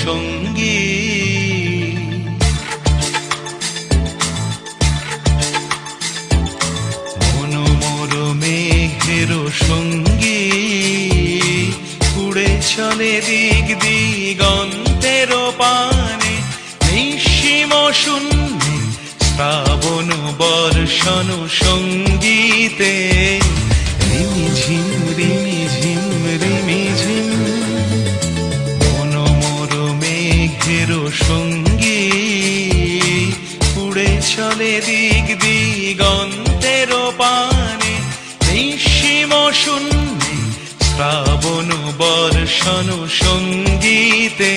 সঙ্গী। মনোমর মেঘের সঙ্গী উড়ে চলে দিক দিগন্তের পানে, নিঃসীম শূন্যে শ্রাবণ বর্ষণ সঙ্গীতে। রিমিঝিম রিমিঝিম রিমিঝিম মনোমর মেঘের সঙ্গী উড়ে চলে দিক দিগন্তের পানে, নিঃসীম শূন্যে শ্রাবণ বর্ষণ সঙ্গীতে।